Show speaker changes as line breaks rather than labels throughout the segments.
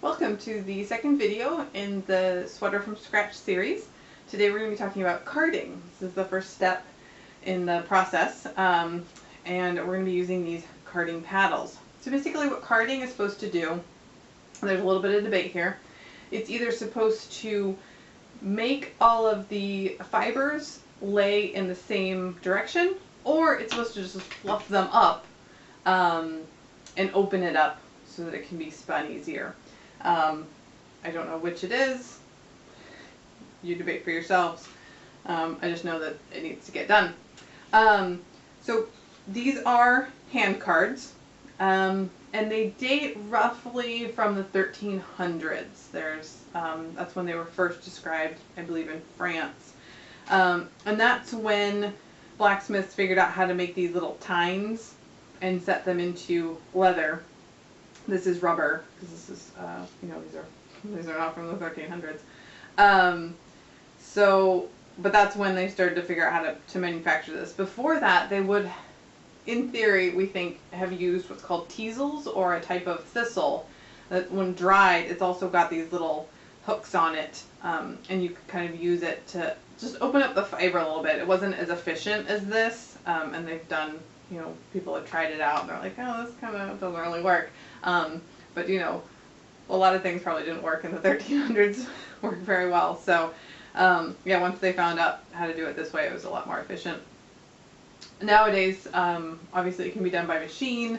Welcome to the second video in the Sweater from Scratch series. Today we're going to be talking about carding. This is the first step in the process, and we're going to be using these carding paddles. So basically what carding is supposed to do, there's a little bit of debate here, it's either supposed to make all of the fibers lay in the same direction, or it's supposed to just fluff them up and open it up so that it can be spun easier. I don't know which it is. You debate for yourselves. I just know that it needs to get done. So these are hand cards, and they date roughly from the 1300s. That's when they were first described, I believe, in France. And that's when blacksmiths figured out how to make these little tines and set them into leather. This is rubber, because this is, these are not from the 1300s. But that's when they started to figure out how to manufacture this. Before that, they would, in theory, we think, have used what's called teasels, or a type of thistle that when dried, it's also got these little hooks on it, and you could kind of use it to just open up the fiber a little bit. It wasn't as efficient as this, and they've done, people have tried it out, and they're like, oh, this kind of doesn't really work. But a lot of things probably didn't work in the 1300s, worked very well. So yeah, once they found out how to do it this way, it was a lot more efficient. Nowadays, obviously it can be done by machine,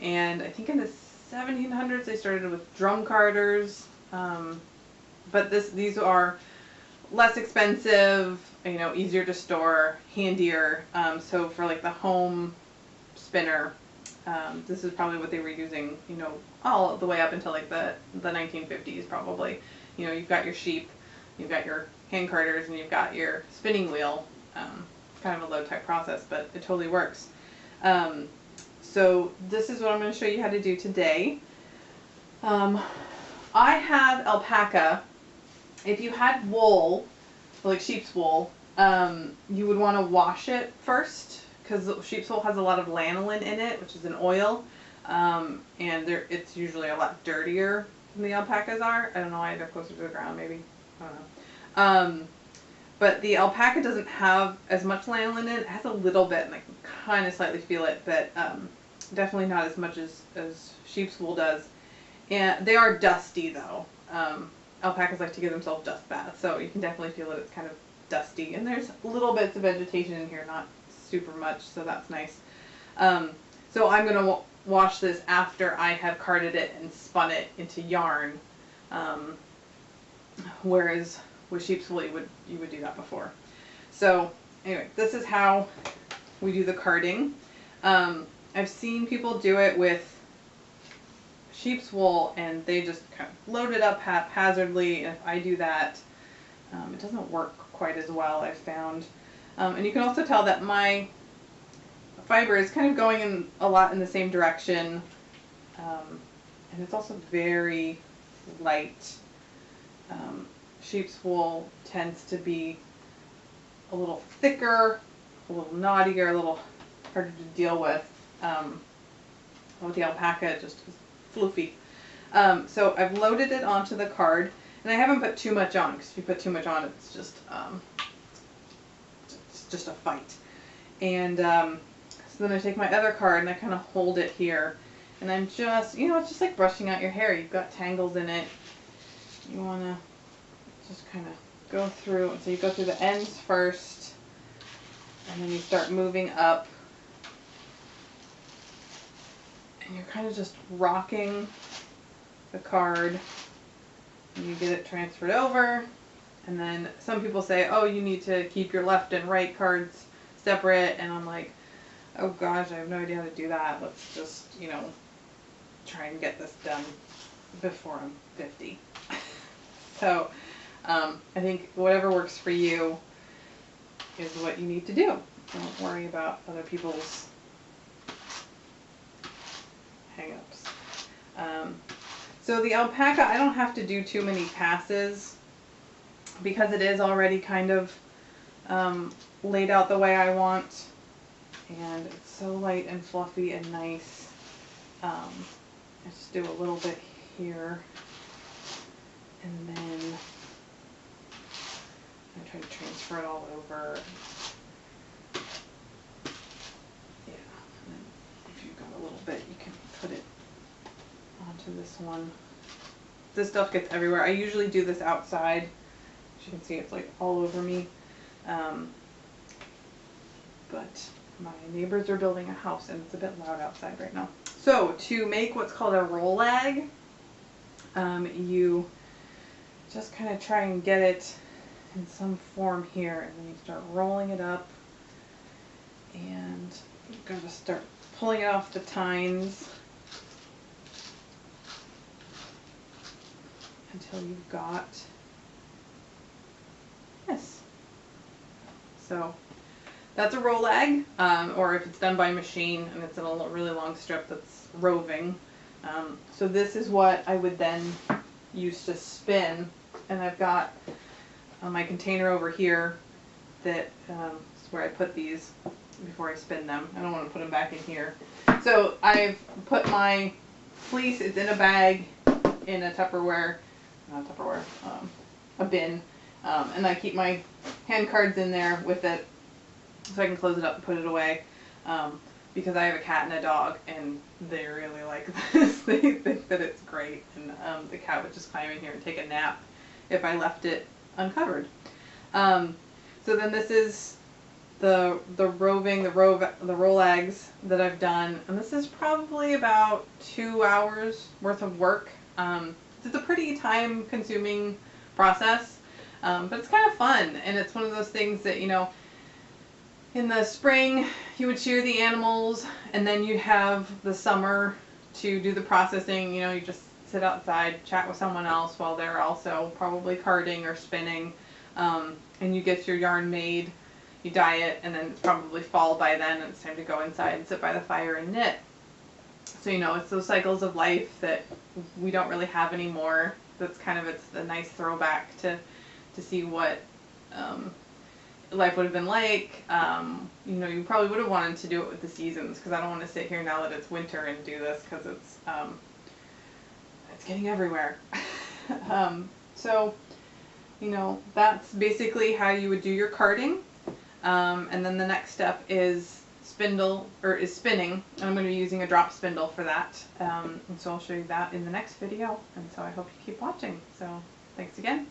and I think in the 1700s they started with drum carders, but these are less expensive, easier to store, handier. So for like the home spinner, this is probably what they were using, all the way up until like the 1950s probably. You've got your sheep, you've got your hand carders, and you've got your spinning wheel. Kind of a low tech process, but it totally works. So this is what I'm going to show you how to do today. I have alpaca. If you had wool, like sheep's wool, you would want to wash it first, because sheep's wool has a lot of lanolin in it, which is an oil, and it's usually a lot dirtier than the alpacas are. I don't know why they're closer to the ground, maybe. I don't know. But the alpaca doesn't have as much lanolin in it. It has a little bit, and I can kind of slightly feel it, but definitely not as much as sheep's wool does. And they are dusty, though. Alpacas like to give themselves dust baths, so you can definitely feel that it's kind of dusty. And there's little bits of vegetation in here, not super much, so that's nice. So I'm going to wash this after I have carded it and spun it into yarn, whereas with sheep's wool you would do that before. So anyway, this is how we do the carding. I've seen people do it with sheep's wool, and they just kind of load it up haphazardly, and if I do that, it doesn't work quite as well, I've found. And you can also tell that my fiber is kind of going in a lot in the same direction, and it's also very light. Sheep's wool tends to be a little thicker, a little knottier, a little harder to deal with. With the alpaca, it just is floofy. So I've loaded it onto the card, and I haven't put too much on, because if you put too much on, it's just a fight. And so then I take my other card and I kind of hold it here, and I'm just, it's just like brushing out your hair. You've got tangles in it. You want to just kind of go through, and so you go through the ends first, and then you start moving up, and you're kind of just rocking the card, and you get it transferred over. And then some people say, oh, you need to keep your left and right cards separate, and I'm like, oh gosh, I have no idea how to do that. Let's just, try and get this done before I'm 50. So I think whatever works for you is what you need to do. Don't worry about other people's hang-ups. So the alpaca, I don't have to do too many passes, because it is already kind of laid out the way I want, and it's so light and fluffy and nice. I just do a little bit here. And then I try to transfer it all over. Yeah, and then if you've got a little bit, you can put it onto this one. This stuff gets everywhere. I usually do this outside. As you can see, it's like all over me. But my neighbors are building a house and it's a bit loud outside right now. So to make what's called a roll lag, you just kind of try and get it in some form here, and then you start rolling it up, and you've got to start pulling it off the tines until you've got this. So that's a roll lag, or if it's done by machine and it's in a really long strip, that's roving. So this is what I would then use to spin, and I've got my container over here that is where I put these before I spin them. I don't want to put them back in here. So I've put my fleece, it's in a bag in a Tupperware, not Tupperware, a bin, and I keep my hand cards in there with it so I can close it up and put it away, because I have a cat and a dog and they really like this. They think that it's great, and the cat would just climb in here and take a nap if I left it uncovered. So then this is the roll lags that I've done, and this is probably about 2 hours worth of work. It's a pretty time consuming process, but it's kind of fun, and it's one of those things that, you know, in the spring you would shear the animals, and then you'd have the summer to do the processing. You know, you just sit outside, chat with someone else while they're also probably carding or spinning, and you get your yarn made, you dye it, and then it's probably fall by then and it's time to go inside and sit by the fire and knit. So, you know, it's those cycles of life that we don't really have anymore. That's kind of, it's a nice throwback to see what life would have been like. You know, you probably would have wanted to do it with the seasons, because I don't want to sit here now that it's winter and do this, because it's getting everywhere. So, you know, that's basically how you would do your carding. And then the next step is spinning, and I'm going to be using a drop spindle for that. And so I'll show you that in the next video, and so I hope you keep watching. So thanks again.